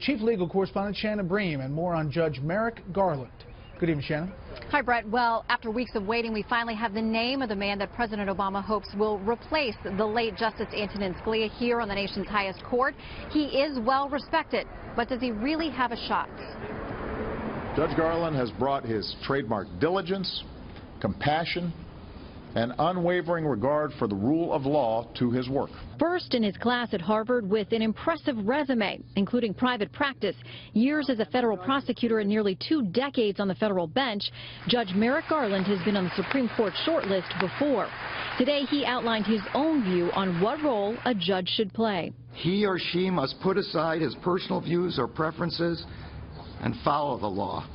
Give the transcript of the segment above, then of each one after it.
Chief Legal Correspondent Shannon Bream and more on Judge Merrick Garland. Good evening, Shannon. Hi, Brett. Well, after weeks of waiting, we finally have the name of the man that President Obama hopes will replace the late Justice Antonin Scalia here on the nation's highest court. He is well respected, but does he really have a shot? Judge Garland has brought his trademark diligence, compassion, and unwavering regard for the rule of law to his work. First in his class at Harvard with an impressive resume, including private practice, years as a federal prosecutor, and nearly 2 decades on the federal bench, Judge Merrick Garland has been on the Supreme Court shortlist before. Today he outlined his own view on what role a judge should play. He or she must put aside his personal views or preferences and follow the law,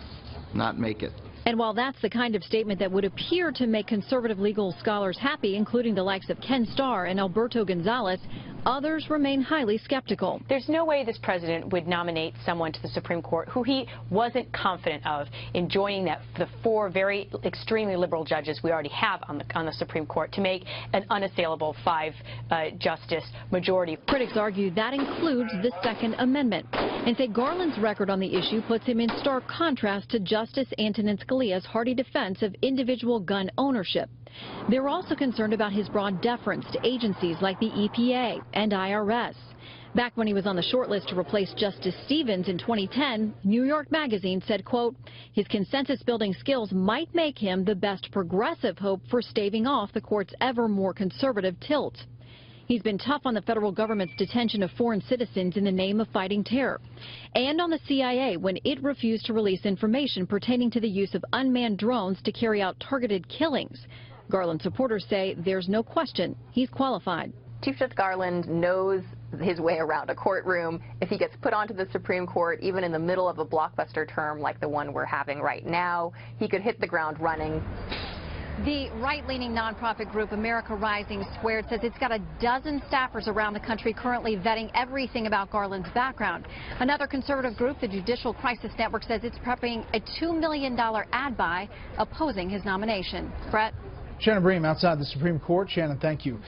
not make it. And while that's the kind of statement that would appear to make conservative legal scholars happy, including the likes of Ken Starr and Alberto Gonzalez, others remain highly skeptical. There's no way this president would nominate someone to the Supreme Court who he wasn't confident of in joining the 4 very extremely liberal judges we already have on the Supreme Court to make an unassailable 5-justice majority. Critics argue that includes the Second Amendment and say Garland's record on the issue puts him in stark contrast to Justice Antonin Scalia's hearty defense of individual gun ownership. They're also concerned about his broad deference to agencies like the EPA and IRS. Back when he was on the shortlist to replace Justice Stevens in 2010, New York Magazine said, quote, his consensus-building skills might make him the best progressive hope for staving off the court's ever more conservative tilt. He's been tough on the federal government's detention of foreign citizens in the name of fighting terror, and on the CIA when it refused to release information pertaining to the use of unmanned drones to carry out targeted killings. Garland supporters say there's no question he's qualified. Chief Judge Garland knows his way around a courtroom. If he gets put onto the Supreme Court, even in the middle of a blockbuster term like the one we're having right now, he could hit the ground running. The right-leaning nonprofit group America Rising Squared says it's got a dozen staffers around the country currently vetting everything about Garland's background. Another conservative group, the Judicial Crisis Network, says it's prepping a $2 million ad buy opposing his nomination. Brett? Shannon Bream outside the Supreme Court. Shannon, thank you.